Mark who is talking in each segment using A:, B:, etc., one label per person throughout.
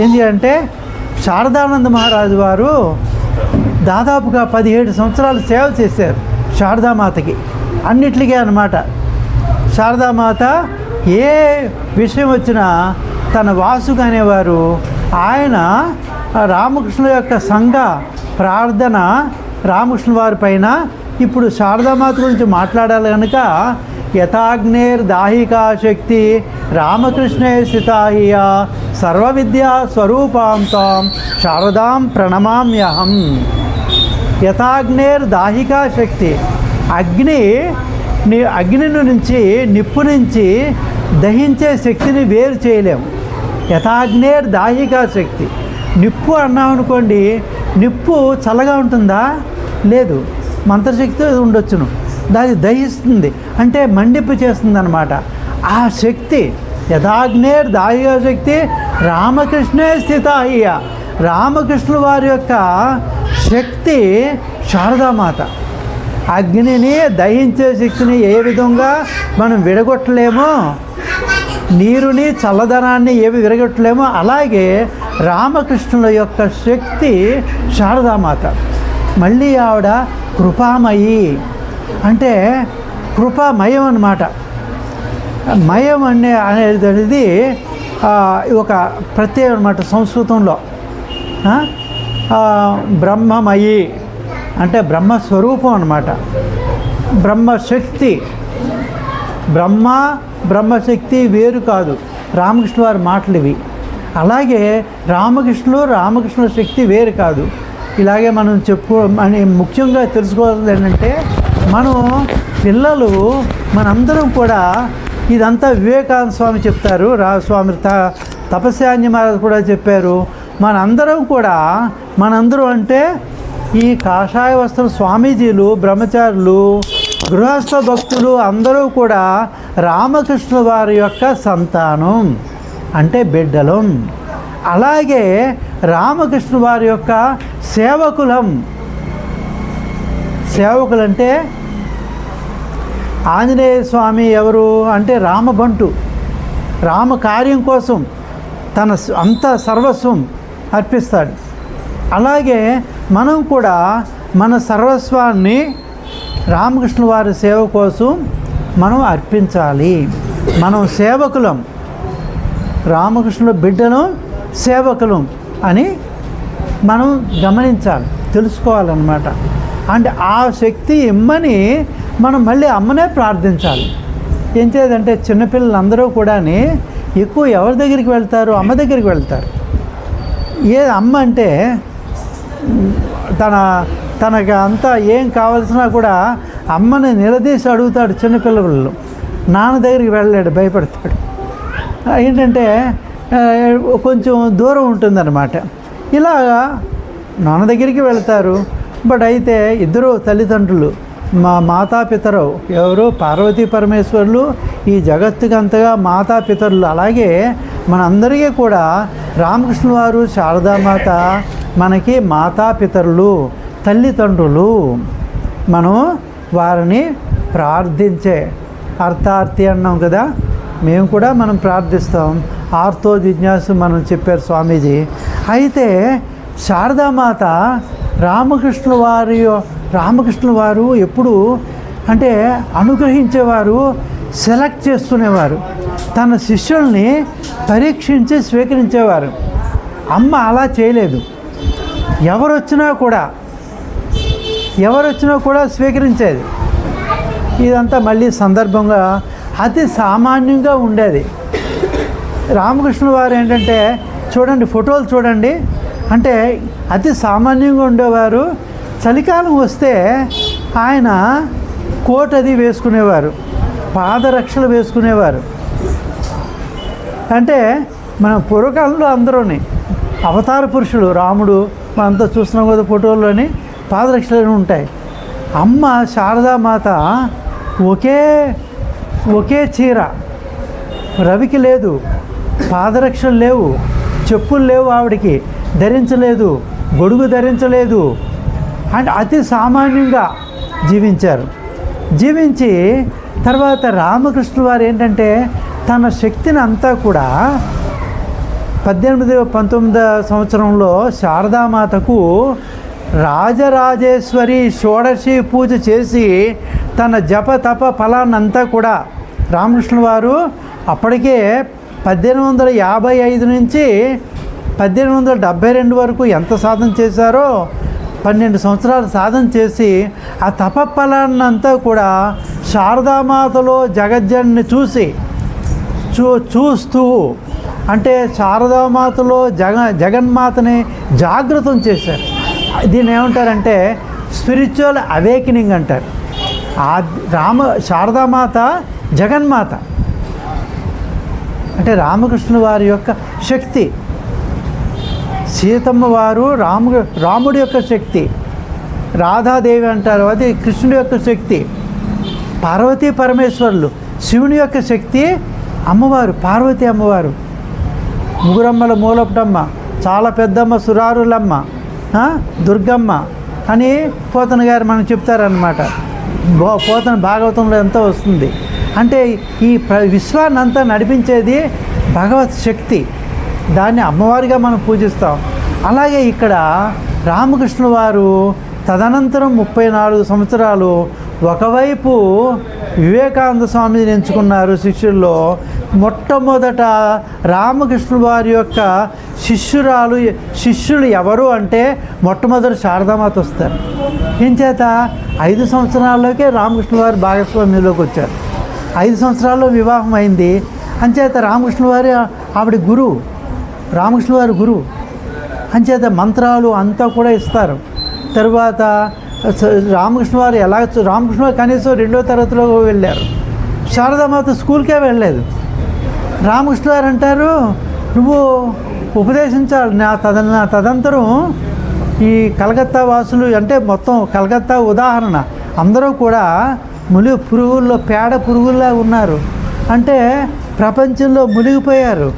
A: ఎందుకంటే శారదానంద మహారాజు వారు దాదాపుగా 17 సంవత్సరాలు సేవ చేశారు శారదామాతకి, అన్నిటికీ అన్నమాట. శారదామాత ఏ విషయం వచ్చినా తన వాసుగా అనేవారు. ఆయన రామకృష్ణుల యొక్క సంఘ ప్రార్థన రామకృష్ణుల వారి పైన. ఇప్పుడు శారదామాత గురించి మాట్లాడాలి కనుక యథాగ్నేర్ దాహికా శక్తి రామకృష్ణే స్థితాహియ సర్వ విద్యా స్వరూపాం తాం శారదాం ప్రణమామ్యహం. యథాగ్నేర్ దాహికా శక్తి, అగ్ని నుంచి నిప్పు నుంచి దహించే శక్తిని వేరు చేయలేము. యథాగ్నేర్ దాహికా శక్తి. నిప్పు అన్నామనుకోండి, నిప్పు చల్లగా ఉంటుందా? లేదు, మంత్రశక్తి ఉండొచ్చును, దాన్ని దహిస్తుంది, అంటే మండింపు చేస్తుంది అన్నమాట. ఆ శక్తి యథాగ్నేర్ దాహికా శక్తి రామకృష్ణే స్థితాహియ, రామకృష్ణుల వారి యొక్క శక్తి శారదామాత. అగ్నిని దహించే శక్తిని ఏ విధంగా మనం విడగొట్టలేమో, నీరుని చల్లదనాన్ని ఏవి విరగొట్టలేమో, అలాగే రామకృష్ణుల యొక్క శక్తి శారదామాత. మళ్ళీ ఆవిడ కృపామయి, అంటే కృపామయం అన్నమాట. మయం అనేది ఒక ప్రత్యేకం అన్నమాట సంస్కృతంలో. బ్రహ్మమయి అంటే బ్రహ్మస్వరూపం అన్నమాట. బ్రహ్మశక్తి, బ్రహ్మశక్తి వేరు కాదు, రామకృష్ణ వారి మాటలు ఇవి. అలాగే రామకృష్ణుల శక్తి వేరు కాదు. ఇలాగే మనం అని ముఖ్యంగా తెలుసుకోవాల్సింది ఏంటంటే, మనం పిల్లలు మనందరం కూడా ఇదంతా వివేకానంద స్వామి చెప్తారు, స్వామి తపస్యాన్య మహారాజు కూడా చెప్పారు. మనందరం అంటే ఈ కాషాయ వస్త్రం స్వామీజీలు, బ్రహ్మచారులు, గృహస్థ భక్తులు అందరూ కూడా రామకృష్ణ వారి యొక్క సంతానం, అంటే బిడ్డలం. అలాగే రామకృష్ణ వారి యొక్క సేవకులంటే ఆంజనేయ స్వామి ఎవరు అంటే రామబంటు, రామ కార్యం కోసం తన అంత సర్వస్వం అర్పిస్తాడు. అలాగే మనం కూడా మన సర్వస్వాన్ని రామకృష్ణ వారి సేవ కోసం మనం అర్పించాలి. మనం సేవకులం, రామకృష్ణుల బిడ్డలం, సేవకులం అని మనం గమనించాలి, తెలుసుకోవాలన్నమాట. అంటే ఆ శక్తి ఇమ్మని మనం మళ్ళీ అమ్మనే ప్రార్థించాలి. ఏం చేయాలంటే చిన్నపిల్లలందరూ కూడా ఎక్కువ ఎవరి దగ్గరికి వెళ్తారు? అమ్మ దగ్గరికి వెళ్తారు. అమ్మ అంటే తనకు అంతా ఏం కావాల్సినా కూడా అమ్మని నిలదీసి అడుగుతాడు. చిన్నపిల్లలు నాన్న దగ్గరికి వెళ్ళలేడు, భయపడతాడు. ఏంటంటే కొంచెం దూరం ఉంటుందన్నమాట. ఇలాగా నాన్న దగ్గరికి వెళ్తారు. బట్ అయితే ఇద్దరు తల్లిదండ్రులు, మా మాతాపితరు ఎవరు? పార్వతీ పరమేశ్వరులు, ఈ జగత్తుకంతగా మాతాపితరులు. అలాగే మనందరికీ కూడా రామకృష్ణ వారు, శారదామాత మనకి మాతాపితరులు, తల్లిదండ్రులు. మనం వారిని ప్రార్థించే అర్థార్థి అన్నాం కదా, మేము కూడా మనం ప్రార్థిస్తాం. ఆర్తో జిజ్ఞాసు మనం చెప్పారు స్వామీజీ. అయితే శారదామాత రామకృష్ణ వారు ఎప్పుడు అంటే అనుగ్రహించేవారు, సెలెక్ట్ చేసుకునేవారు, తన శిష్యుల్ని పరీక్షించి స్వీకరించేవారు. అమ్మ అలా చేయలేదు. ఎవరు వచ్చినా కూడా స్వీకరించేది. ఇదంతా మళ్ళీ సందర్భంగా అతి సామాన్యంగా ఉండేది. రామకృష్ణ వారు ఏంటంటే చూడండి, ఫోటోలు చూడండి, అంటే అతి సామాన్యంగా ఉండేవారు. చలికాలం వస్తే ఆయన కోట్ అది వేసుకునేవారు, పాదరక్షలు వేసుకునేవారు. అంటే మన పూర్వకాలంలో అందరూని అవతార పురుషులు, రాముడు మనంతా చూస్తున్నాం కదా ఫోటోల్లోని, పాదరక్షలు ఉంటాయి. అమ్మ శారదామాత ఒకే చీర, రవికి లేదు, పాదరక్షలు లేవు, చెప్పులు లేవు, ఆవిడికి ధరించలేదు, గొడుగు ధరించలేదు. అంటే అతి సామాన్యంగా జీవించి తర్వాత రామకృష్ణ వారు ఏంటంటే తన శక్తిని అంతా కూడా 1919 సంవత్సరంలో శారదామాతకు రాజరాజేశ్వరి షోడశి పూజ చేసి తన జప తప ఫలాన్నంతా కూడా రామకృష్ణ వారు అప్పటికే 1855 నుంచి 1872 వరకు ఎంత సాధన చేశారో 12 సంవత్సరాలు సాధన చేసి ఆ తపఫలాన్నంతా కూడా శారదామాతలో జగజ్జన్ని చూస్తూ అంటే శారదామాతలో జగన్మాతని జాగృతం చేశారు. దీన్ని ఏమంటారంటే స్పిరిచువల్ అవేకనింగ్ అంటారు. శారదామాత జగన్మాత అంటే రామకృష్ణ వారి యొక్క శక్తి, సీతమ్మ వారు రాముడి యొక్క శక్తి, రాధాదేవి అంటారు అది కృష్ణుడి యొక్క శక్తి, పార్వతీ పరమేశ్వరులు శివుని యొక్క శక్తి, అమ్మవారు పార్వతీ అమ్మవారు, ముగురమ్మల మూలపుటమ్మ, చాలా పెద్దమ్మ సురారులమ్మ, దుర్గమ్మ అని పోతన గారు మనకు చెప్తారనమాట. పోతన భాగవతంలో ఎంతో వస్తుంది. అంటే ఈ విశ్వాన్ని అంతా నడిపించేది భగవత్ శక్తి, దాన్ని అమ్మవారిగా మనం పూజిస్తాం. అలాగే ఇక్కడ రామకృష్ణ వారు తదనంతరం 34 సంవత్సరాలు ఒకవైపు వివేకానంద స్వామిని ఎంచుకున్నారు శిష్యుల్లో. మొట్టమొదట రామకృష్ణ వారి యొక్క శిష్యులు ఎవరు అంటే మొట్టమొదటి శారదామాత వస్తారు. ఏం చేత 5 సంవత్సరాల్లోకే రామకృష్ణ వారు భాగస్వామ్యంలోకి వచ్చారు. 5 సంవత్సరాల్లో వివాహం అయింది. అంచేత రామకృష్ణ వారి ఆవిడ గురువు, రామకృష్ణ వారి గురువు. అంచేత మంత్రాలు అంతా కూడా ఇస్తారు. తరువాత రామకృష్ణ వారు రామకృష్ణ వారు కనీసం 2వ తరగతిలో వెళ్ళారు. శారదామాత స్కూల్కే వెళ్ళలేదు. రామకృష్ణ వారు అంటారు, నువ్వు ఉపదేశించాలి. నా తదంతరం ఈ కలకత్తా వాసులు అంటే మొత్తం కలకత్తా ఉదాహరణ అందరూ కూడా పురుగుల్లో పేడ పురుగుల్లా ఉన్నారు. అంటే ప్రపంచంలో మునిగిపోయారు.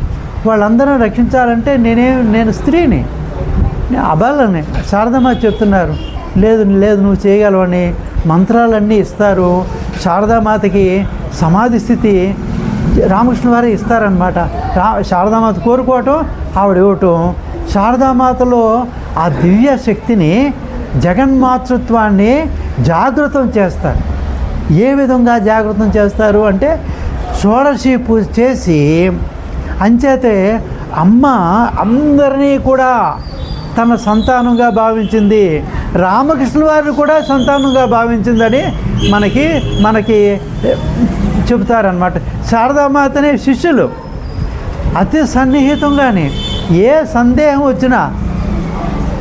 A: వాళ్ళందరూ రక్షించాలంటే నేను స్త్రీని, అబాలని శారదామాత చెప్తున్నారు. లేదు నువ్వు చేయగలవని మంత్రాలన్నీ ఇస్తారు. శారదామాతకి సమాధి స్థితి రామకృష్ణ వారే ఇస్తారనమాట. శారదామాత కోరుకోవటం, ఆవిడ ఇవ్వటం. శారదామాతలో ఆ దివ్య శక్తిని, జగన్మాతృత్వాన్ని జాగృతం చేస్తారు. ఏ విధంగా జాగృతం చేస్తారు అంటే షోడశి పూజ చేసి, అంచేతే అమ్మ అందరినీ కూడా తన సంతానంగా భావించింది, రామకృష్ణ వారిని కూడా సంతానంగా భావించిందని మనకి చెబుతారనమాట. శారదామాతనే శిష్యులు అతి సన్నిహితంగానే ఏ సందేహం వచ్చినా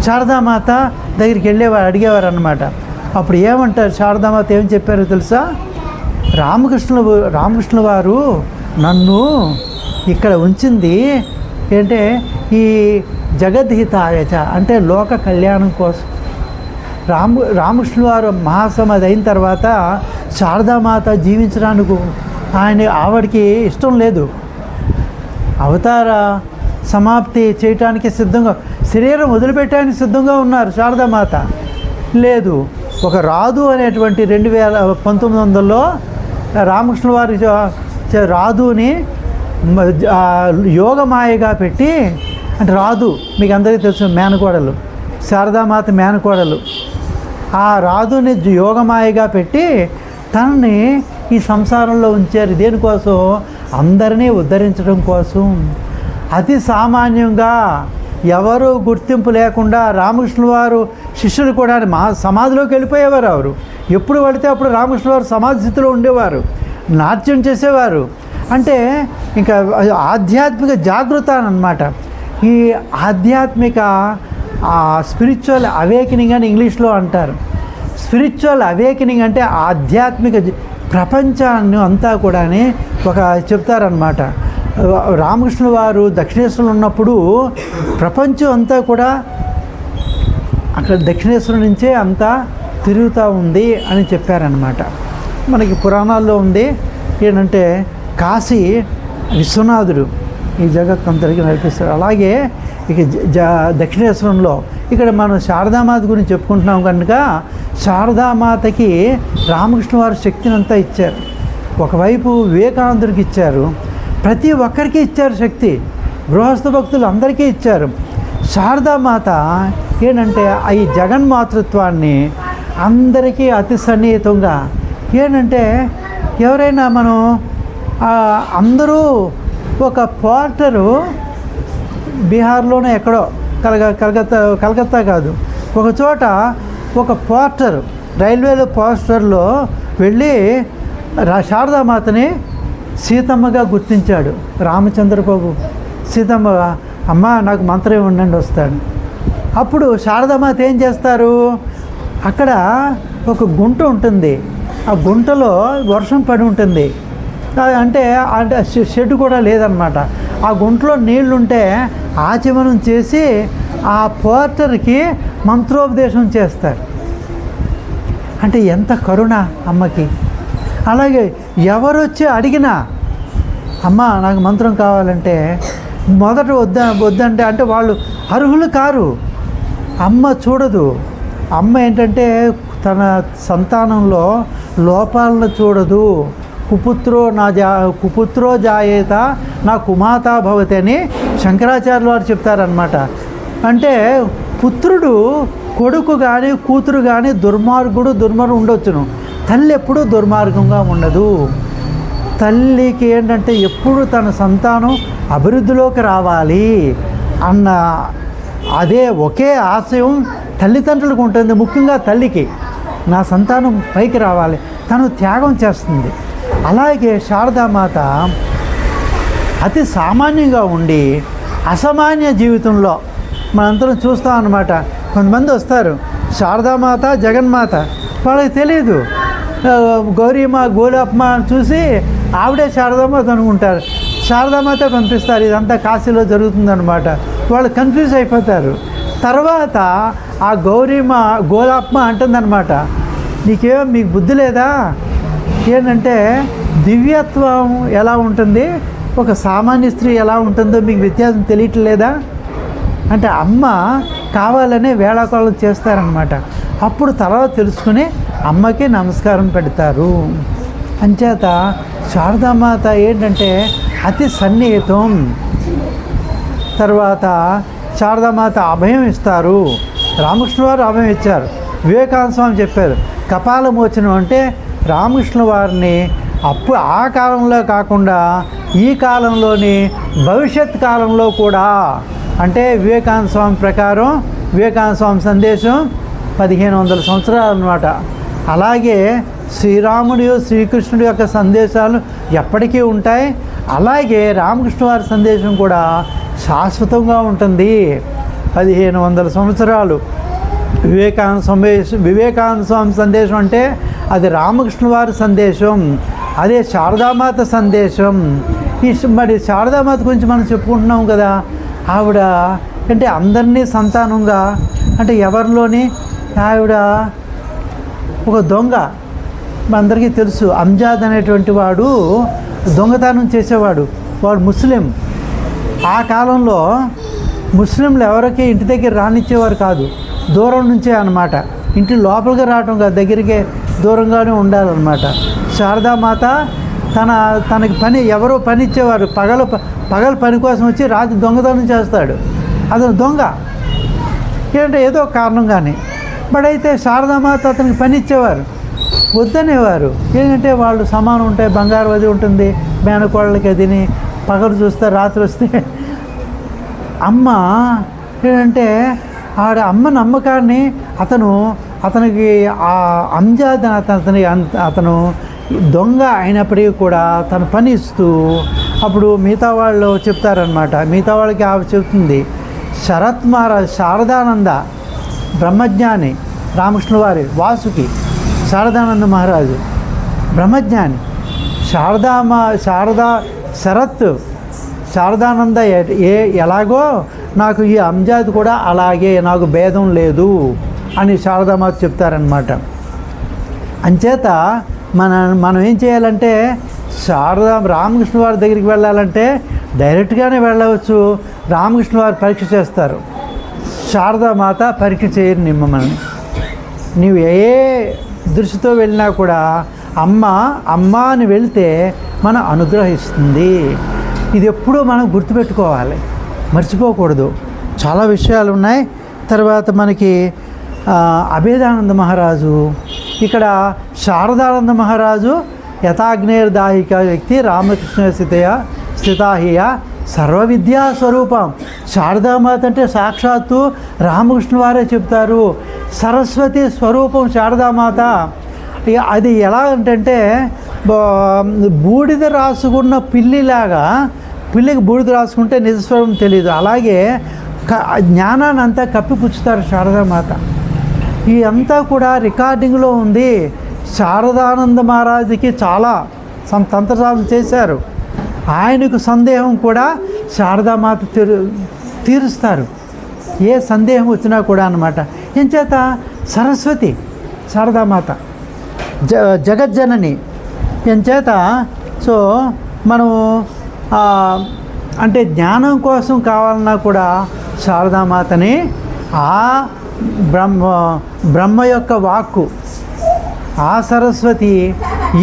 A: శారదామాత దగ్గరికి అడిగేవారు అన్నమాట. అప్పుడు ఏమంటారు, శారదామాత ఏం చెప్పారో తెలుసా? రామకృష్ణ వారు నన్ను ఇక్కడ ఉంచింది ఏంటే ఈ జగద్హితాయచ అంటే లోక కళ్యాణం కోసం. రామకృష్ణ వారు మహాసమాధి అయిన తర్వాత శారదామాత జీవించడానికి ఆవిడకి ఇష్టం లేదు. అవతార సమాప్తి చేయటానికి సిద్ధంగా, శరీరం వదిలిపెట్టడానికి సిద్ధంగా ఉన్నారు శారదామాత. లేదు, ఒక రాదు అనేటువంటి 1919లో రామకృష్ణ వారి రాదుని యోగమాయగా పెట్టి, అంటే రాదు మీకు అందరికీ తెలుసు మేనకోడలు, శారదామాత మేనకోడలు. ఆ రాదుని యోగమాయగా పెట్టి తనని ఈ సంసారంలో ఉంచారు. దేనికోసం? అందరినీ ఉద్ధరించడం కోసం. అతి సామాన్యంగా ఎవరు గుర్తింపు లేకుండా రామకృష్ణ వారు శిష్యులు కూడా సమాధిలోకి వెళ్ళిపోయేవారు. ఎవరు ఎప్పుడు పడితే అప్పుడు రామకృష్ణ వారు సమాధి స్థితిలో ఉండేవారు, నాట్యం చేసేవారు. అంటే ఇంకా ఆధ్యాత్మిక జాగృత అన్నమాట. ఈ ఆధ్యాత్మిక స్పిరిచువల్ అవేకనింగ్ అని ఇంగ్లీష్లో అంటారు. స్పిరిచువల్ అవేకనింగ్ అంటే ఆధ్యాత్మిక ప్రపంచాన్ని అంతా కూడా ఒక చెప్తారనమాట. రామకృష్ణ వారు దక్షిణేశ్వరంలో ఉన్నప్పుడు ప్రపంచం అంతా కూడా అక్కడ దక్షిణేశ్వరం నుంచే అంతా తిరుగుతూ ఉంది అని చెప్పారనమాట. మనకి పురాణాల్లో ఉంది ఏంటంటే కాశీ విశ్వనాథుడు ఈ జగత్ అంతరికి నడిపిస్తాడు. అలాగే ఇక దక్షిణేశ్వరంలో ఇక్కడ మనం శారదామాత గురించి చెప్పుకుంటున్నాం కనుక శారదామాతకి రామకృష్ణ వారు శక్తిని అంతా ఇచ్చారు. ఒకవైపు వివేకానందుడికి ఇచ్చారు, ప్రతి ఒక్కరికి ఇచ్చారు శక్తి. గృహస్థ భక్తులు అందరికీ ఇచ్చారు. శారదామాత ఏంటంటే ఈ జగన్మాతృత్వాన్ని అందరికీ అతి సన్నిహితంగా ఏంటంటే ఎవరైనా మనం అందరూ ఒక పోర్టరు బీహార్లోనే ఎక్కడో కలకత్తా కాదు, ఒక చోట ఒక పోర్టర్ రైల్వేలో పోస్టర్లో వెళ్ళి శారదామాతని సీతమ్మగా గుర్తించాడు. రామచంద్రబాబు సీతమ్మ, అమ్మ నాకు మంత్రం ఇవ్వండి వస్తాడు. అప్పుడు శారదామాత ఏం చేస్తారు, అక్కడ ఒక గుంట ఉంటుంది, ఆ గుంటలో వర్షం పడి ఉంటుంది, అంటే షెడ్ కూడా లేదనమాట. ఆ గుంటలో నీళ్లుంటే ఆచమనం చేసి ఆ పోర్టర్కి మంత్రోపదేశం చేస్తారు. అంటే ఎంత కరుణ అమ్మకి. అలాగే ఎవరు వచ్చి అడిగినా అమ్మ నాకు మంత్రం కావాలంటే మొదట వద్దంటే అంటే వాళ్ళు అర్హులు కారు. అమ్మ చూడదు. అమ్మ ఏంటంటే తన సంతానంలో లోపాలను చూడదు. కుపుత్రో జాయేత నా కుమాతా భవతి అని శంకరాచార్యులు వారు చెప్తారనమాట. అంటే పుత్రుడు కొడుకు కానీ కూతురు కానీ దుర్మార్గుడు ఉండొచ్చును, తల్లి ఎప్పుడూ దుర్మార్గంగా ఉండదు. తల్లికి ఏంటంటే ఎప్పుడు తన సంతానం అభివృద్ధిలోకి రావాలి అన్న అదే ఒకే ఆశయం తల్లిదండ్రులకు ఉంటుంది. ముఖ్యంగా తల్లికి నా సంతానం పైకి రావాలి, తను త్యాగం చేస్తుంది. అలాగే శారదామాత అతి సామాన్యంగా ఉండి అసామాన్య జీవితంలో మనందరం చూస్తాం అన్నమాట. కొంతమంది వస్తారు శారదామాత జగన్మాత, వాళ్ళకి తెలియదు. గౌరీమ గోలాప్మ చూసి ఆవిడే శారదామాత అనుకుంటారు, శారదామాత పంపిస్తారు. ఇదంతా కాశీలో జరుగుతుందన్నమాట. వాళ్ళు కన్ఫ్యూజ్ అయిపోతారు. తర్వాత ఆ గౌరీమ గోలాప్మ అంటుందన్నమాట, మీకు బుద్ధి లేదా, ఏంటంటే దివ్యత్వం ఎలా ఉంటుంది, ఒక సామాన్య స్త్రీ ఎలా ఉంటుందో మీకు వ్యత్యాసం తెలియట్లేదా అంటే అమ్మ కావాలనే వేళాకోళం చేస్తారనమాట. అప్పుడు తర్వాత తెలుసుకుని అమ్మకి నమస్కారం పెడతారు. అంచేత శారదామాత ఏంటంటే అతి సన్నిహితం. తర్వాత శారదామాత అభయం ఇస్తారు. రామకృష్ణ వారు అభయం ఇచ్చారు. వివేకానంద స్వామి చెప్పారు కపాలమోచనం అంటే రామకృష్ణ వారిని ఆ కాలంలో కాకుండా ఈ కాలంలోని భవిష్యత్ కాలంలో కూడా, అంటే వివేకానంద స్వామి ప్రకారం వివేకానంద స్వామి సందేశం 1500 సంవత్సరాలు అన్నమాట. అలాగే శ్రీరాముడి శ్రీకృష్ణుడి యొక్క సందేశాలు ఎప్పటికీ ఉంటాయి. అలాగే రామకృష్ణ వారి సందేశం కూడా శాశ్వతంగా ఉంటుంది. 1500 సంవత్సరాలు వివేకానంద స్వామి సందేశం అంటే అది రామకృష్ణ వారి సందేశం, అదే శారదామాత సందేశం. మరి శారదామాత గురించి మనం చెప్పుకుంటున్నాం కదా, ఆవిడ అంటే అందరినీ సంతానంగా, అంటే ఎవరిలోని ఆవిడ ఒక దొంగ. మనందరికీ తెలుసు అంజాద్ అనేటువంటి వాడు దొంగతనం చేసేవాడు. వాడు ముస్లిం. ఆ కాలంలో ముస్లింలు ఎవరికి ఇంటి దగ్గర రానిచ్చేవారు కాదు, దూరం నుంచే అన్నమాట. ఇంటి లోపలికి రావటం కాదు, దగ్గరికే దూరంగానే ఉండాలన్నమాట. శారదామాత తనకి పని ఎవరో పని ఇచ్చేవారు, పగలు పని కోసం వచ్చి రాత్రి దొంగతనం చేస్తాడు. అతను దొంగ ఏంటంటే ఏదో కారణం కానీ. బట్ అయితే శారదామాత అతనికి పని ఇచ్చేవారు, వద్దనేవారు. ఏంటంటే వాళ్ళు సమానం ఉంటాయి, బంగారు అది ఉంటుంది, మేనకోళ్ళకి అదిని పగలు చూస్తే రాత్రి వస్తే. అమ్మ ఏంటంటే అమ్మ నమ్మకాన్ని అతనికి ఆ అంజాద్ అతను దొంగ అయినప్పటికీ కూడా తన పని ఇస్తూ, అప్పుడు మిగతా వాళ్ళు చెప్తారనమాట, మిగతా వాళ్ళకి ఆవిడ చెప్తుంది, శరత్ మహారాజ్ శారదానంద బ్రహ్మజ్ఞాని, రామకృష్ణ వారి వాసుకి శారదానంద మహారాజు బ్రహ్మజ్ఞాని, శారదానంద ఎలాగో నాకు ఈ అంజాద్ కూడా అలాగే, నాకు భేదం లేదు అని శారదామాత చెప్తారనమాట. అంచేత మనం ఏం చేయాలంటే రామకృష్ణ వారి దగ్గరికి వెళ్ళాలంటే డైరెక్ట్గానే వెళ్ళవచ్చు. రామకృష్ణ వారు పరీక్ష చేస్తారు, శారదామాత పరీక్ష చేయరు మిమ్మల్ని. నీవు ఏ దృష్టితో వెళ్ళినా కూడా అమ్మ అని వెళ్తే మనం అనుగ్రహిస్తుంది. ఇది ఎప్పుడూ మనం గుర్తుపెట్టుకోవాలి. మర్చిపోకూడదు. చాలా విషయాలు ఉన్నాయి. తర్వాత మనకి అభేదానంద మహారాజు, ఇక్కడ శారదానంద మహారాజు యథాగ్నేర్దాహిక వ్యక్తి రామకృష్ణ స్థితాహియ సర్వ విద్యా స్వరూపం. శారదామాత అంటే సాక్షాత్తు రామకృష్ణ వారే చెప్తారు, సరస్వతి స్వరూపం శారదామాత. అది ఎలా అంటే బూడిద రాసుకున్న పిల్లిలాగా, పిల్లికి బూడిద రాసుకుంటే నిజస్వరూపం తెలియదు, అలాగే జ్ఞానాన్ని అంతా కప్పిపుచ్చుతారు శారదామాత. ఈ అంతా కూడా రికార్డింగ్లో ఉంది. శారదానంద మహారాజుకి చాలా తంత్రసాధన చేశారు. ఆయనకు సందేహం కూడా శారదామాత తీరుస్తారు, ఏ సందేహం వచ్చినా కూడా అన్నమాట. ఎంచేత సరస్వతి శారదామాత జగజ్జనని. ఎంచేత సో మనం అంటే జ్ఞానం కోసం కావాలన్నా కూడా శారదామాతని, ఆ బ్రహ్మ యొక్క వాక్కు, ఆ సరస్వతి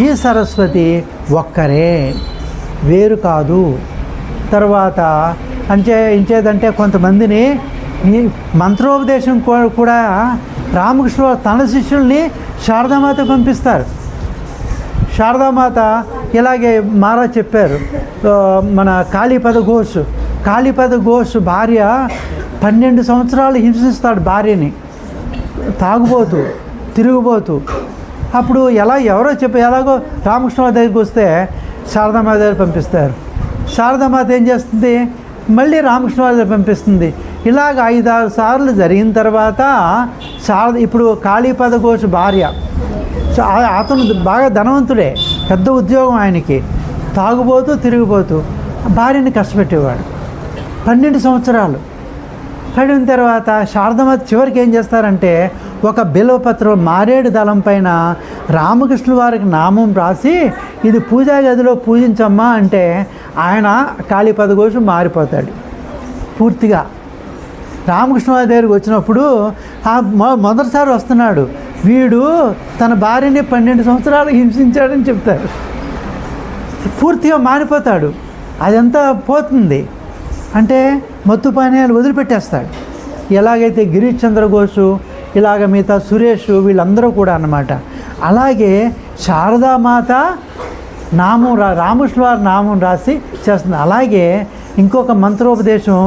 A: ఈ సరస్వతి ఒక్కరే, వేరు కాదు. తర్వాత ఇంచేదంటే కొంతమందిని మంత్రోపదేశం కూడా రామకృష్ణ తన శిష్యుల్ని శారదామాత పంపిస్తారు. శారదామాత ఇలాగే మహారాజ్ చెప్పారు. మన కాళీపద ఘోష్ భార్య 12 సంవత్సరాలు హింసిస్తాడు భార్యని, తాగుబోతూ తిరుగుబోతూ. అప్పుడు ఎవరో ఎలాగో రామకృష్ణ దగ్గరికి వస్తే శారదామాత దగ్గర పంపిస్తారు. శారదామాత ఏం చేస్తుంది, మళ్ళీ రామకృష్ణ దగ్గర పంపిస్తుంది. ఇలాగ 5-6 సార్లు జరిగిన తర్వాత ఇప్పుడు కాళీపద ఘోష్ భార్య, అతను బాగా ధనవంతుడే, పెద్ద ఉద్యోగం ఆయనకి, తాగుబోతూ తిరిగిపోతూ భార్యని కష్టపెట్టేవాడు 12 సంవత్సరాలు. పడిన తర్వాత శారదామాత చివరికి ఏం చేస్తారంటే ఒక బిల్వపత్రం మారేడు దళం పైన రామకృష్ణుల వారికి నామం రాసి ఇది పూజా గదిలో పూజించమ్మా అంటే ఆయన కాళీపద ఘోష్ మారిపోతాడు పూర్తిగా. రామకృష్ణ వారి దగ్గరికి వచ్చినప్పుడు మొదటిసారి వస్తున్నాడు, వీడు తన భార్యని 12 సంవత్సరాలు హింసించాడని చెప్తారు. పూర్తిగా మారిపోతాడు, అదంతా పోతుంది. అంటే మత్తు పానీయాలు వదిలిపెట్టేస్తాడు. ఎలాగైతే గిరీష్ చంద్ర ఘోష్, ఇలాగ మిగతా సురేష్, వీళ్ళందరూ కూడా అన్నమాట. అలాగే శారదామాత నామం రామకృష్ణ వారి నామం రాసి చేస్తుంది. అలాగే ఇంకొక మంత్రోపదేశం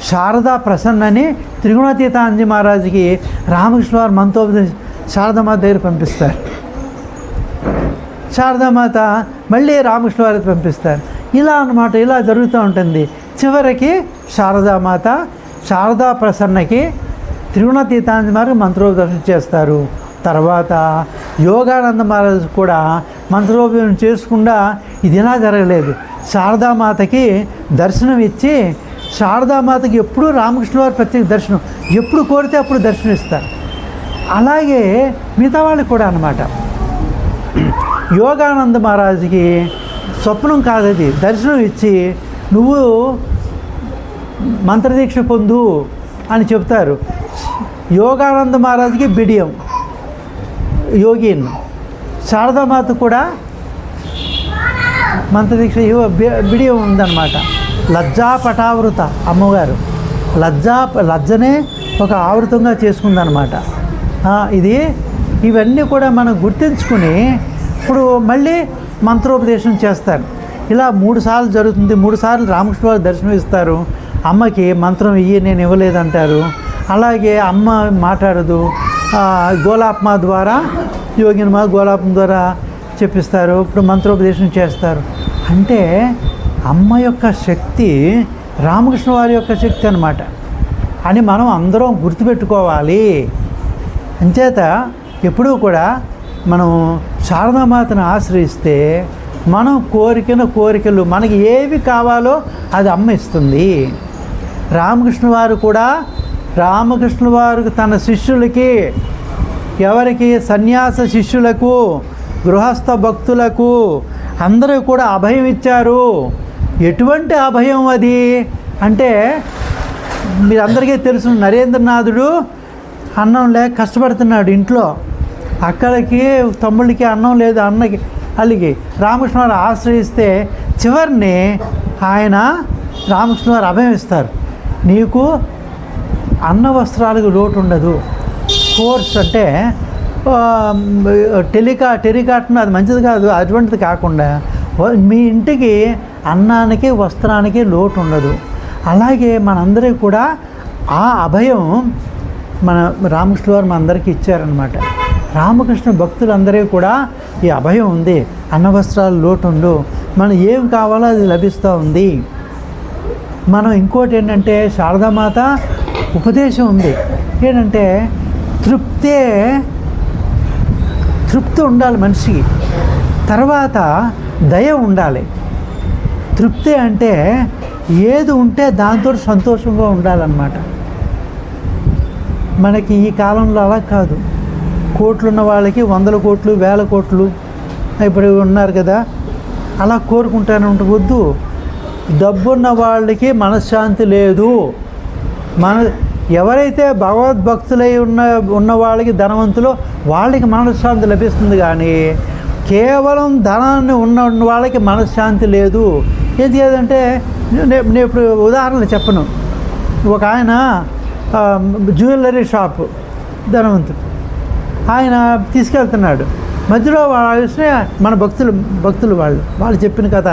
A: శారదా ప్రసన్న అని త్రిగుణాతీతానంద మహారాజుకి రామకృష్ణ వారి మంత్రోపదేశం శారదామాత దగ్గర పంపిస్తారు. శారదామాత మళ్ళీ రామకృష్ణ వారికి పంపిస్తారు. ఇలా అన్నమాట, ఇలా జరుగుతూ ఉంటుంది. చివరికి శారదామాత శారదా ప్రసన్నకి త్రిగుణాతీతానంద మహారాజు మంత్రోపదేశం చేస్తారు. తర్వాత యోగానంద మహారాజు కూడా మంత్రోపదేశం చేసుకుండా ఇది ఇలా జరగలేదు. శారదామాతకి దర్శనం ఇచ్చి, శారదామాతకి ఎప్పుడూ రామకృష్ణ వారి ప్రత్యేక దర్శనం, ఎప్పుడు కోరితే అప్పుడు దర్శనం ఇస్తారు. అలాగే మిగతా వాళ్ళకి కూడా అన్నమాట. యోగానంద మహారాజుకి స్వప్నం కాదది, దర్శనం ఇచ్చి నువ్వు మంత్రదీక్ష పొందు అని చెప్తారు. యోగానంద మహారాజుకి బిడియం యోగిన్, శారదామాత కూడా మంత్రదీక్ష బిడియం ఉందన్నమాట. లజ్జా పటావృత అమ్మగారు లజ్జనే ఒక ఆవృతంగా చేసుకుందనమాట. ఇవన్నీ కూడా మనం గుర్తించుకుని ఇప్పుడు మళ్ళీ మంత్రోపదేశం చేస్తారు. ఇలా 3 సార్లు జరుగుతుంది. 3 సార్లు రామకృష్ణ వారు దర్శనం ఇస్తారు. అమ్మకి మంత్రం నేను ఇవ్వలేదంటారు. అలాగే అమ్మ మాట్లాడదు. గోలాప్మా ద్వారా యోగిన్మా గోలాప్మ ద్వారా చెప్పిస్తారు. ఇప్పుడు మంత్రోపదేశం చేస్తారు. అంటే అమ్మ యొక్క శక్తి రామకృష్ణ వారి యొక్క శక్తి అన్నమాట అని మనం అందరం గుర్తుపెట్టుకోవాలి. అంచేత ఎప్పుడూ కూడా మనం శారదామాతను ఆశ్రయిస్తే మనం కోరికలు మనకి ఏవి కావాలో అది అమ్మ ఇస్తుంది. రామకృష్ణ వారు తన శిష్యులకి, ఎవరికి సన్యాస శిష్యులకు, గృహస్థ భక్తులకు అందరూ కూడా అభయం ఇచ్చారు. ఎటువంటి అభయం అది అంటే మీరందరికీ తెలుసు, నరేంద్రనాథుడు అన్నం లేక కష్టపడుతున్నాడు ఇంట్లో. అక్కడికి తమ్ముళ్ళకి అన్నం లేదు, అల్లికి రామకృష్ణ వారు ఆశ్రయిస్తే చివరిని రామకృష్ణ వారు అభయం ఇస్తారు. నీకు అన్న వస్త్రాలకు లోటు ఉండదు. కోర్స్ అంటే టెలికాటన్ అది మంచిది కాదు, అటువంటిది కాకుండా మీ ఇంటికి అన్నానికి వస్త్రానికి లోటు ఉండదు. అలాగే మనందరికీ కూడా ఆ అభయం మన రామకృష్ణ వారు మనందరికీ ఇచ్చారనమాట. రామకృష్ణ భక్తులందరికీ కూడా ఈ అభయం ఉంది, అన్న వస్త్రాలు లోటు ఉండు, మనం ఏం కావాలో అది లభిస్తూ ఉంది. మనం ఇంకోటి ఏంటంటే శారదామాత ఉపదేశం ఉంది ఏంటంటే తృప్తి ఉండాలి మనిషికి, తర్వాత దయ ఉండాలి. తృప్తి అంటే ఏది ఉంటే దాంతో సంతోషంగా ఉండాలన్నమాట. మనకి ఈ కాలంలో అలా కాదు. కోట్లున్న వాళ్ళకి 100 కోట్లు 1000 కోట్లు ఇప్పుడు ఉన్నారు కదా, అలా కోరుకుంటానంటే వద్దు. డబ్బున్న వాళ్ళకి మనశ్శాంతి లేదు. ఎవరైతే భగవద్భక్తులై ఉన్న వాళ్ళకి ధనవంతులు వాళ్ళకి మనశ్శాంతి లభిస్తుంది, కానీ కేవలం ధనాన్ని ఉన్న వాళ్ళకి మనశ్శాంతి లేదు. ఏది లేదంటే నేను ఇప్పుడు ఉదాహరణ చెప్పను. ఒక ఆయన జ్యువెలరీ షాపు ధనవంతుడు, ఆయన తీసుకెళ్తున్నాడు. మధ్యలో మన భక్తులు వాళ్ళు చెప్పిన కథ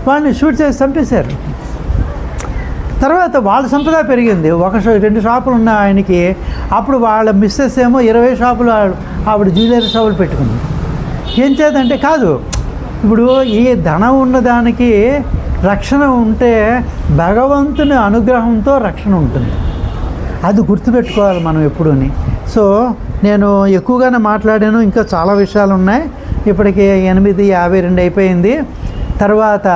A: వాళ్ళని షూట్ చేసి చంపేశారు. తర్వాత వాళ్ళ సంపద పెరిగింది. 2 షాపులు ఉన్న ఆయనకి. అప్పుడు వాళ్ళ మిస్సెస్ ఏమో 20 షాపులు ఆవిడ జ్యువెలరీ షాపులు పెట్టుకుంది. ఏం చేద్దంటే కాదు, ఇప్పుడు ఈ ధనం ఉన్నదానికి రక్షణ ఉంటే భగవంతుని అనుగ్రహంతో రక్షణ ఉంటుంది. అది గుర్తుపెట్టుకోవాలి మనం ఎప్పుడూని. సో నేను ఎక్కువగానే మాట్లాడాను, ఇంకా చాలా విషయాలు ఉన్నాయి. ఇప్పటికి 8:52 అయిపోయింది. తర్వాత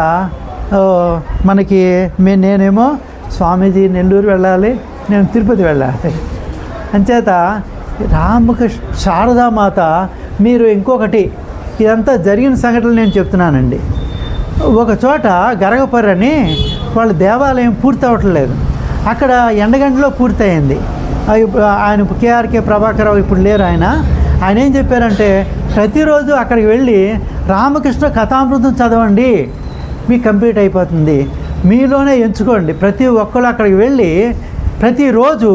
A: మనకి నేనేమో స్వామీజీ నెల్లూరు వెళ్ళాలి, నేను తిరుపతి వెళ్ళాలి. అంచేత రామకృష్ణ శారదామాత మీరు ఇంకొకటి, ఇదంతా జరిగిన సంఘటనలు నేను చెప్తున్నానండి. ఒక చోట గరగపర్రని వాళ్ళ దేవాలయం పూర్తి అవ్వట్లేదు. అక్కడ ఎండగంటలో పూర్తయింది. ఆయన కేఆర్కే ప్రభాకరరావు ఇప్పుడు లేరు. ఆయన ఏం చెప్పారంటే ప్రతిరోజు అక్కడికి వెళ్ళి రామకృష్ణ కథామృతం చదవండి, మీకు కంప్లీట్ అయిపోతుంది. మీలోనే ఎంచుకోండి. ప్రతి ఒక్కరు అక్కడికి వెళ్ళి ప్రతిరోజు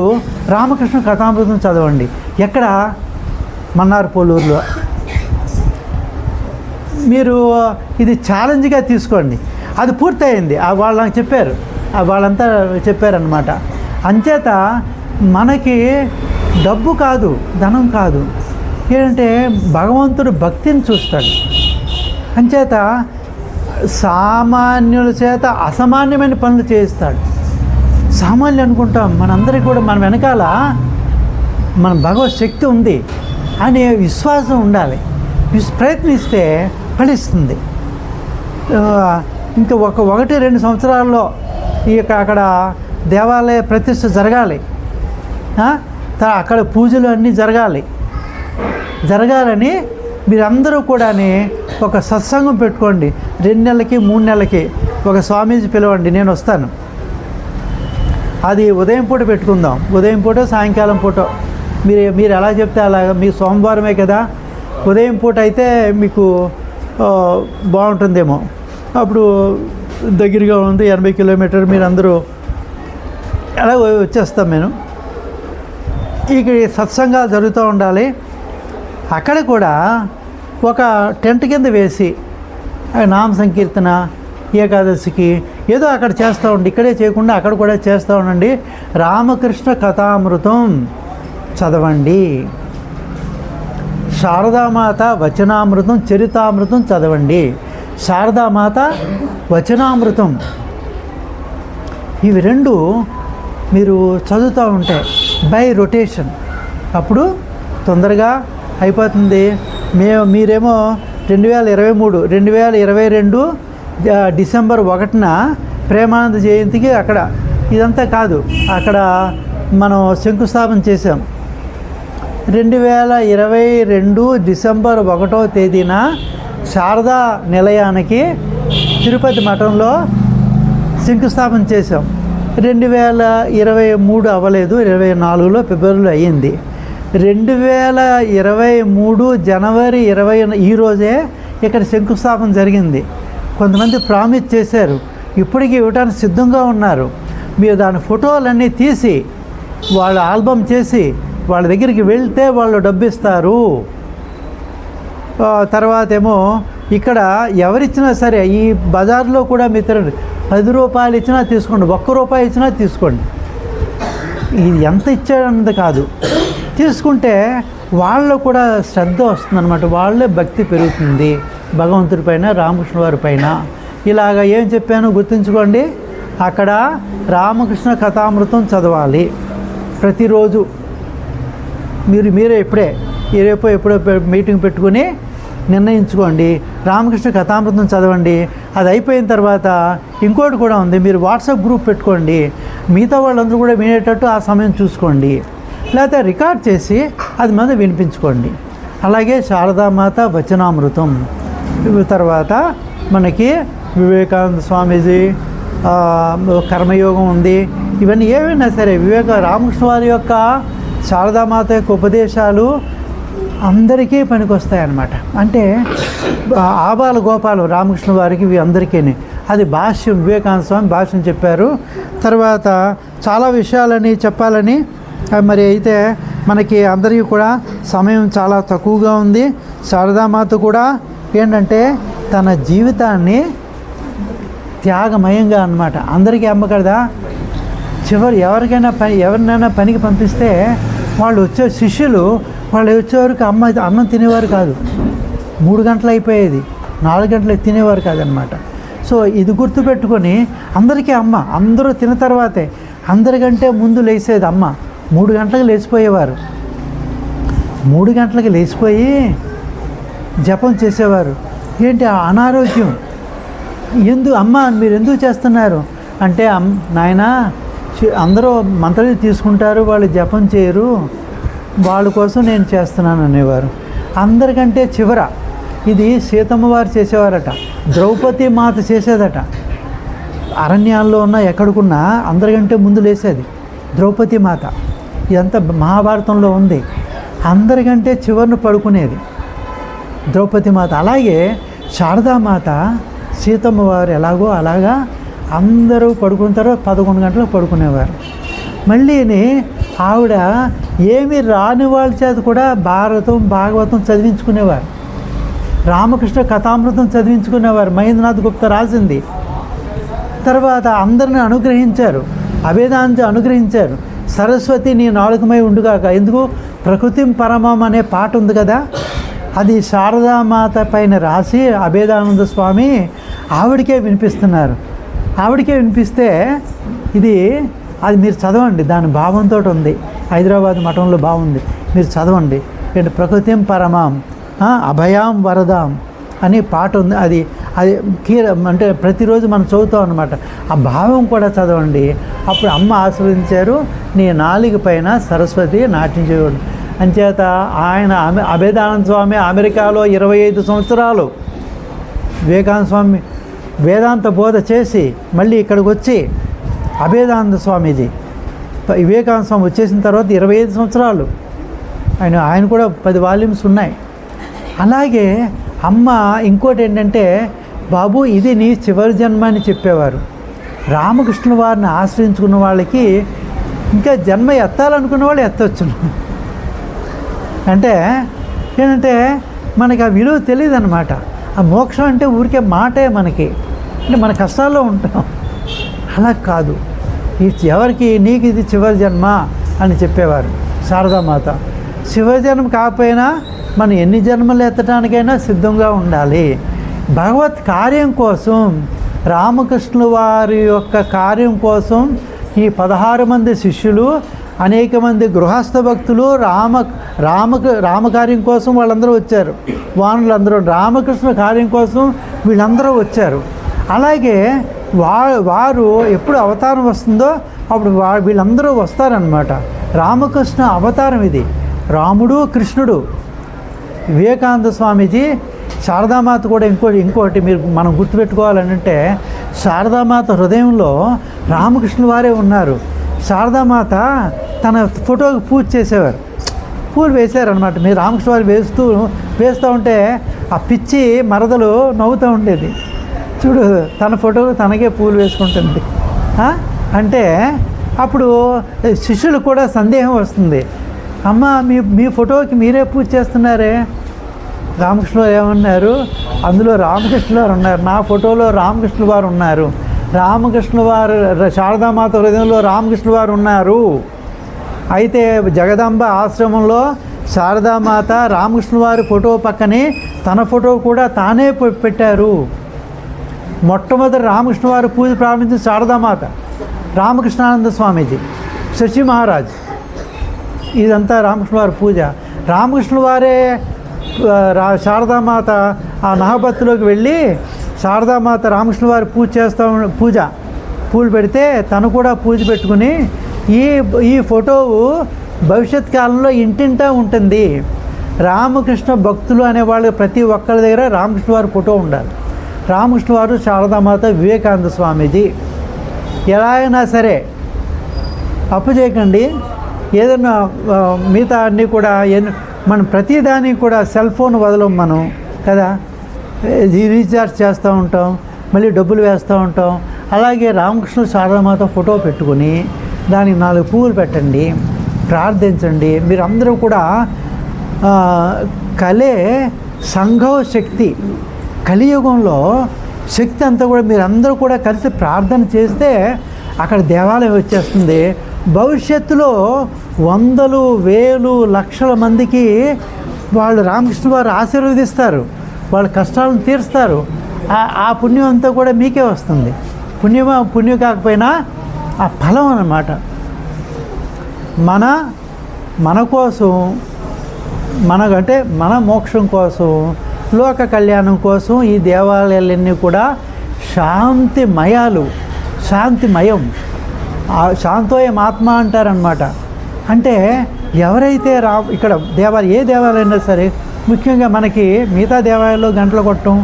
A: రామకృష్ణ కథామృతం చదవండి. ఎక్కడ? మన్నార్పోలూరులో. మీరు ఇది ఛాలెంజ్గా తీసుకోండి. అది పూర్తయింది. వాళ్ళు నాకు చెప్పారు, వాళ్ళంతా చెప్పారనమాట. అంచేత మనకి డబ్బు కాదు, ధనం కాదు, ఏంటంటే భగవంతుడు భక్తిని చూస్తాడు. అంచేత సామాన్యుల చేత అసామాన్యమైన పనులు చేయిస్తాడు. సామాన్యులు అనుకుంటాం, మనందరికీ కూడా మన వెనకాల మన భగవత్ శక్తి ఉంది అనే విశ్వాసం ఉండాలి. ప్రయత్నిస్తే ఫలిస్తుంది. ఇంకా 1-2 సంవత్సరాల్లో అక్కడ దేవాలయ ప్రతిష్ఠ జరగాలి. అక్కడ పూజలు అన్నీ జరగాలని మీరందరూ కూడా ఒక సత్సంగం పెట్టుకోండి. 2 నెలలకి 3 నెలలకి ఒక స్వామీజీ పిలవండి, నేను వస్తాను. అది ఉదయం పూట పెట్టుకుందాం, ఉదయం పూట సాయంకాలం పూట మీరు ఎలా చెప్తే అలాగా. మీ సోమవారమే కదా, ఉదయం పూట అయితే మీకు బాగుంటుందేమో. అప్పుడు దగ్గరగా ఉంది, 80 కిలోమీటర్, మీరు అందరూ ఎలా వచ్చేస్తాం. నేను ఇక సత్సంగాలు జరుగుతూ ఉండాలి. అక్కడ కూడా ఒక టెంట్ కింద వేసి నామ సంకీర్తన ఏకాదశికి ఏదో అక్కడ చేస్తూ ఉండి, ఇక్కడే చేయకుండా అక్కడ కూడా చేస్తూ ఉండండి. రామకృష్ణ కథామృతం చదవండి, శారదామాత వచనామృతం చరితామృతం చదవండి. శారదామాత వచనామృతం ఇవి 2 మీరు చదువుతూ ఉంటే బై రొటేషన్ అప్పుడు తొందరగా అయిపోతుంది. మీరేమో 2022 డిసెంబర్ 1న ప్రేమానంద జయంతికి అక్కడ ఇదంతా కాదు, అక్కడ మనం శంకుస్థాపన చేసాం. 2022 డిసెంబర్ 1వ తేదీన శారదా నిలయానికి తిరుపతి మఠంలో శంకుస్థాపన చేసాం. 2023 అవ్వలేదు, 24లో ఫిబ్రవరిలో అయ్యింది. 2023 జనవరి 20 ఈరోజే ఇక్కడ శంకుస్థాపన జరిగింది. కొంతమంది ప్రామిస్ చేశారు, ఇప్పటికీ ఇవ్వడానికి సిద్ధంగా ఉన్నారు. మీరు దాని ఫోటోలన్నీ తీసి వాళ్ళ ఆల్బమ్ చేసి వాళ్ళ దగ్గరికి వెళ్తే వాళ్ళు డబ్బు ఇస్తారు. తర్వాత ఏమో ఇక్కడ ఎవరిచ్చినా సరే ఈ బజార్లో కూడా మీరు 10 రూపాయలు ఇచ్చినా తీసుకోండి, 1 రూపాయి ఇచ్చినా తీసుకోండి. ఇది ఎంత ఇచ్చాడన్నది కాదు, తీసుకుంటే వాళ్ళు కూడా శ్రద్ధ వస్తుందన్నమాట. వాళ్ళే భక్తి పెరుగుతుంది భగవంతుడి పైన, రామకృష్ణ వారి పైన. ఇలాగ ఏం చెప్పానో గుర్తుంచుకోండి. అక్కడ రామకృష్ణ కథామృతం చదవాలి ప్రతిరోజు. మీరే ఇప్పుడే రేపో ఎప్పుడో మీటింగ్ పెట్టుకుని నిర్ణయించుకోండి, రామకృష్ణ కథామృతం చదవండి. అది అయిపోయిన తర్వాత ఇంకోటి కూడా ఉంది, మీరు వాట్సాప్ గ్రూప్ పెట్టుకోండి, మిగతా వాళ్ళందరూ కూడా వినేటట్టు ఆ సమయం చూసుకోండి, లేకపోతే రికార్డ్ చేసి అది మీద వినిపించుకోండి. అలాగే శారదామాత వచనామృతం, తర్వాత మనకి వివేకానంద స్వామీజీ కర్మయోగం ఉంది. ఇవన్నీ ఏమైనా సరే రామకృష్ణ వారి యొక్క శారదామాత యొక్క ఉపదేశాలు అందరికీ పనికొస్తాయి అన్నమాట. అంటే ఆబాల గోపాలు రామకృష్ణ వారికి ఇవి అందరికీ. అది భాష్యం, వివేకానంద స్వామి భాష్యం చెప్పారు. తర్వాత చాలా విషయాలని చెప్పాలని మరి అయితే మనకి అందరికీ కూడా సమయం చాలా తక్కువగా ఉంది. శారదామాత కూడా ఏంటంటే తన జీవితాన్ని త్యాగమయంగా అన్నమాట. అందరికీ అమ్మ కదా, ఎవరినైనా పనికి పంపిస్తే వాళ్ళు వచ్చే శిష్యులు వాళ్ళు వచ్చేవరకు అన్నం తినేవారు కాదు. 3 గంటలు అయిపోయేది, 4 గంటలు తినేవారు కాదనమాట. సో ఇది గుర్తుపెట్టుకొని అందరికీ అమ్మ, అందరూ తిన్న తర్వాతే అందరికంటే ముందు లేచేది అమ్మ. 3 గంటలకు లేచిపోయేవారు. 3 గంటలకు లేచిపోయి జపం చేసేవారు. ఏంటి అనారోగ్యం, అమ్మ మీరు ఎందుకు చేస్తున్నారు అంటే, నాయనా అందరూ మంత్రాలు తీసుకుంటారు, వాళ్ళు జపం చేయరు, వాళ్ళ కోసం నేను చేస్తున్నాను అనేవారు. అందరికంటే చివర ఇది సీతమ్మ వారు చేసేవారట, ద్రౌపది మాత చేసేదట. అరణ్యాల్లో ఉన్న ఎక్కడికున్నా అందరికంటే ముందు లేసేది ద్రౌపది మాత. ఇదంతా మహాభారతంలో ఉంది. అందరికంటే చివరిని పడుకునేది ద్రౌపది మాత. అలాగే శారదామాత, సీతమ్మ వారు ఎలాగో అలాగా అందరూ పడుకుంటారో 11 గంటలకు పడుకునేవారు. మళ్ళీని ఆవిడ ఏమి రాని వాళ్ళ చేత కూడా భాగవతం చదివించుకునేవారు, రామకృష్ణ కథామృతం చదివించుకునేవారు. మహేంద్రనాథ్ గుప్తా రాసింది. తర్వాత అందరిని అనుగ్రహించారు, అభేదాన్ని అనుగ్రహించారు. సరస్వతి నీ నాలుకమై ఉండుగాక, ఎందుకు ప్రకృతి పరమం అనే పాట ఉంది కదా, అది శారదామాత పైన రాసి అభేదానంద స్వామి ఆవిడకే వినిపిస్తున్నారు. ఆవిడకే వినిపిస్తే అది మీరు చదవండి, దాని భావంతో ఉంది. హైదరాబాద్ మఠంలో బాగుంది, మీరు చదవండి. ఏంటి ప్రకృతిం పరమాం అభయాం వరదాం అని పాట ఉంది. అది అంటే ప్రతిరోజు మనం చదువుతాం అన్నమాట. ఆ భావం కూడా చదవండి. అప్పుడు అమ్మ ఆశీర్వదించారు, నీ నాలుక పైన సరస్వతి నాట్యం చేయడు. అంచేత ఆయన అభేదానంద స్వామి అమెరికాలో 25 సంవత్సరాలు వివేకానంద స్వామి వేదాంత బోధ చేసి మళ్ళీ ఇక్కడికి వచ్చి అభేదానంద స్వామీజీ వివేకానంద స్వామి వచ్చేసిన తర్వాత 25 సంవత్సరాలు ఆయన కూడా 10 వాల్యూమ్స్ ఉన్నాయి. అలాగే అమ్మ ఇంకోటి ఏంటంటే, బాబు ఇది నీ చివరి జన్మ అని చెప్పేవారు. రామకృష్ణ వారిని ఆశ్రయించుకున్న వాళ్ళకి ఇంకా జన్మ ఎత్తాలనుకున్న వాళ్ళు ఎత్తవచ్చును. అంటే ఏంటంటే మనకి ఆ విలువ తెలియదు అన్నమాట. ఆ మోక్షం అంటే ఊరికే మాటే మనకి, అంటే మన కష్టాల్లో ఉంటాం. అలా కాదు, ఎవరికి నీకు ఇది చివరి జన్మ అని చెప్పేవారు శారదామాత. చివరి జన్మ కాకపోయినా మనం ఎన్ని జన్మలు ఎత్తడానికైనా సిద్ధంగా ఉండాలి. భగవత్ కార్యం కోసం, రామకృష్ణుల వారి యొక్క కార్యం కోసం ఈ 16 మంది శిష్యులు, అనేక మంది గృహస్థ భక్తులు రామకార్యం కోసం వాళ్ళందరూ వచ్చారు. వానులందరూ రామకృష్ణ కార్యం కోసం వీళ్ళందరూ వచ్చారు. అలాగే వారు ఎప్పుడు అవతారం వస్తుందో అప్పుడు వీళ్ళందరూ వస్తారనమాట. రామకృష్ణ అవతారం ఇది, రాముడు కృష్ణుడు. వివేకానంద స్వామీజీ, శారదామాత కూడా ఇంకోటి మనం గుర్తుపెట్టుకోవాలంటే, శారదామాత హృదయంలో రామకృష్ణుల వారే ఉన్నారు. శారదామాత తన ఫోటోకి పూజ చేసేవారు, పూలు వేశారనమాట. మీరు రామకృష్ణ వారు వేస్తూ ఉంటే ఆ పిచ్చి మరదలు నవ్వుతూ ఉండేది. చూడు, తన ఫోటోకు తనకే పూలు వేసుకుంటుంది. అంటే అప్పుడు శిష్యులు కూడా సందేహం వస్తుంది, అమ్మ మీ ఫోటోకి మీరే పూజ చేస్తున్నారే. రామకృష్ణ వారు ఏమన్నారు, అందులో రామకృష్ణ వారు ఉన్నారు, నా ఫోటోలో రామకృష్ణ వారు ఉన్నారు, రామకృష్ణ వారు శారదామాత హృదయంలో రామకృష్ణ వారు ఉన్నారు. అయితే జగదాంబ ఆశ్రమంలో శారదామాత రామకృష్ణ వారి ఫోటో పక్కనే తన ఫోటో కూడా తానే పెట్టారు. మొట్టమొదటి రామకృష్ణ వారి పూజ ప్రారంభించిన శారదామాత, రామకృష్ణానంద స్వామీజీ, శశి మహారాజ్, ఇదంతా రామకృష్ణ వారి పూజ. రామకృష్ణ వారే శారదామాత ఆ నహబత్తులోకి వెళ్ళి శారదామాత రామకృష్ణ వారి పూలు పెడితే తను కూడా పూజ పెట్టుకుని ఈ ఫోటో భవిష్యత్ కాలంలో ఇంటింటా ఉంటుంది. రామకృష్ణ భక్తులు అనేవాళ్ళు ప్రతి ఒక్కరి దగ్గర రామకృష్ణ వారి ఫోటో ఉండాలి. రామకృష్ణ వారు, శారదామాత, వివేకానంద స్వామీజీ. ఎలా అయినా సరే అప్పు చేయకండి. ఏదైనా మిగతా అన్నీ కూడా మనం ప్రతిదానికి కూడా సెల్ ఫోన్ వదలం మనం కదా, రీఛార్జ్ చేస్తూ ఉంటాం, మళ్ళీ డబ్బులు వేస్తూ ఉంటాం. అలాగే రామకృష్ణ శారదామాత ఫోటో పెట్టుకొని దానికి 4 పువ్వులు పెట్టండి, ప్రార్థించండి. మీరందరూ కూడా కలే సంఘవ శక్తి, కలియుగంలో శక్తి అంతా కూడా మీరందరూ కూడా కలిసి ప్రార్థన చేస్తే అక్కడ దేవాలయం వచ్చేస్తుంది. భవిష్యత్తులో వందలు, వేలు, లక్షల మందికి వాళ్ళు రామకృష్ణ వారు ఆశీర్వదిస్తారు, వాళ్ళ కష్టాలను తీరుస్తారు. ఆ పుణ్యం అంతా కూడా మీకే వస్తుంది. పుణ్యం కాకపోయినా ఆ ఫలం అన్నమాట. మన కోసం, మనకంటే మన మోక్షం కోసం, లోక కళ్యాణం కోసం ఈ దేవాలయాలన్నీ కూడా శాంతిమయం. శాంతోయం ఆత్మ అంటారనమాట. అంటే ఎవరైతే ఇక్కడ ఏ దేవాలయం అయినా సరే, ముఖ్యంగా మనకి మిగతా దేవాలయాల్లో గంటలు కొట్టడం,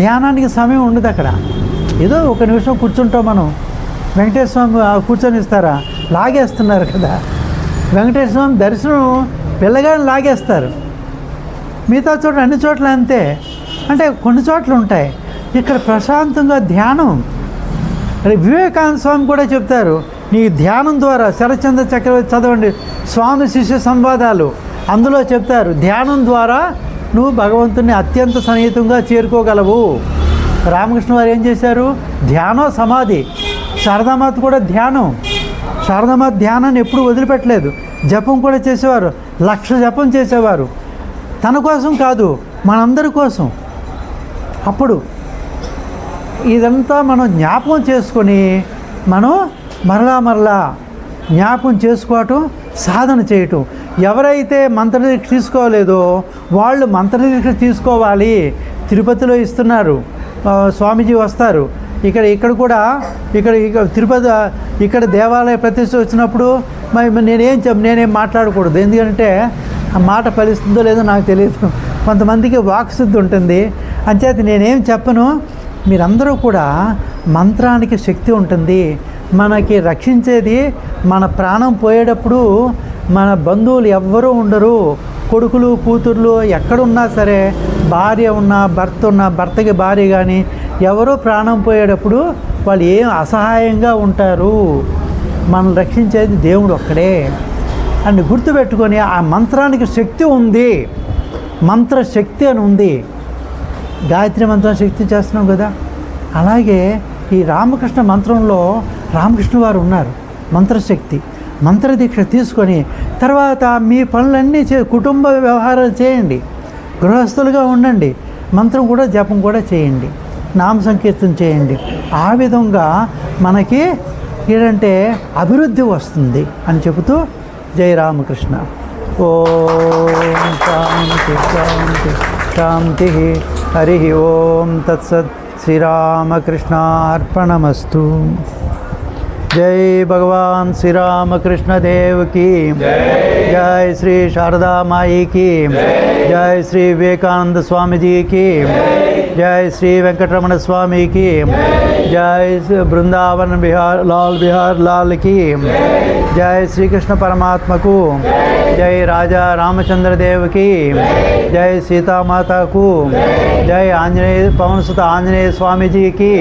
A: ధ్యానానికి సమయం ఉండదు. అక్కడ ఏదో 1 నిమిషం కూర్చుంటాం మనం. వెంకటేశ్వర స్వామి కూర్చొని ఇస్తారా, లాగేస్తున్నారు కదా. వెంకటేశ్వర స్వామి దర్శనం పిల్లగాని లాగేస్తారు. మిగతా చోట్ల అన్ని చోట్ల అంతే. అంటే కొన్ని చోట్ల ఉంటాయి. ఇక్కడ ప్రశాంతంగా ధ్యానం. వివేకానంద స్వామి కూడా చెప్తారు, నీ ధ్యానం ద్వారా, శరచంద్ర చక్రవర్తి చదవండి స్వామి శిష్య సంవాదాలు, అందులో చెప్తారు ధ్యానం ద్వారా నువ్వు భగవంతుని అత్యంత సన్నిహితంగా చేరుకోగలవు. రామకృష్ణ వారు ఏం చేశారు, ధ్యానం, సమాధి. శారదామాత కూడా ధ్యానం. శారదామాత ధ్యానాన్ని ఎప్పుడు వదిలిపెట్టలేదు. జపం కూడా చేసేవారు, 1,00,000 జపం చేసేవారు. తన కోసం కాదు, మనందరి కోసం. అప్పుడు ఇదంతా మనం జ్ఞాపకం చేసుకొని మనం మరలా జ్ఞాపకం చేసుకోవటం, సాధన చేయటం. ఎవరైతే మంత్రదీక్ష తీసుకోలేదో వాళ్ళు మంత్రదీక్ష తీసుకోవాలి. తిరుపతిలో ఇస్తున్నారు, స్వామీజీ వస్తారు. ఇక్కడ కూడా తిరుపతి ఇక్కడ దేవాలయ ప్రతిష్ఠ వచ్చినప్పుడు నేనేం మాట్లాడకూడదు. ఎందుకంటే ఆ మాట ఫలిస్తుందో లేదో నాకు తెలియదు. కొంతమందికి వాక్శుద్ధి ఉంటుంది, అంచేత నేనేం చెప్పను. మీరందరూ కూడా మంత్రానికి శక్తి ఉంటుంది. మనకి రక్షించేది, మన ప్రాణం పోయేటప్పుడు మన బంధువులు ఎవ్వరూ ఉండరు. కొడుకులు, కూతుర్లు ఎక్కడున్నా సరే, భార్య ఉన్నా, భర్తకి భార్య కానీ ఎవరో ప్రాణం పోయేటప్పుడు వాళ్ళు ఏం అసహాయంగా ఉంటారు. మనం రక్షించేది దేవుడు ఒక్కడే అని గుర్తుపెట్టుకొని, ఆ మంత్రానికి శక్తి ఉంది, మంత్రశక్తి అని ఉంది. గాయత్రి మంత్రం శక్తి చేస్తున్నాం కదా, అలాగే ఈ రామకృష్ణ మంత్రంలో రామకృష్ణ వారు ఉన్నారు. మంత్రశక్తి, మంత్రదీక్ష తీసుకొని తర్వాత మీ పనులన్నీ కుటుంబ వ్యవహారాలు చేయండి, గృహస్థులుగా ఉండండి, మంత్రం కూడా జపం కూడా చేయండి, నామ సంకీర్తన చేయండి. ఆ విధంగా మనకి ఏంటంటే అభివృద్ధి వస్తుంది అని చెబుతూ జై రామకృష్ణ. ఓం శాంతి శాంతి శాంతి. హరి ఓం తత్సత్. శ్రీరామకృష్ణార్పణమస్తు. जय भगवान श्री रामकृष्ण देव की जय, श्री शारदा माई की जय, श्री विवेकानंद स्वामी जी की जय, श्री वेंकटरमण स्वामी की जय, वृंदावन बिहार लाल की जय, श्री कृष्ण परमात्मा को जय, राजा रामचंद्र देव की जय, सीता माता को जय, आंजनेय पवन सुत आंजनेय स्वामी जी की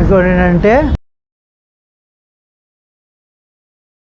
A: ఇంకోటి ఏంటంటే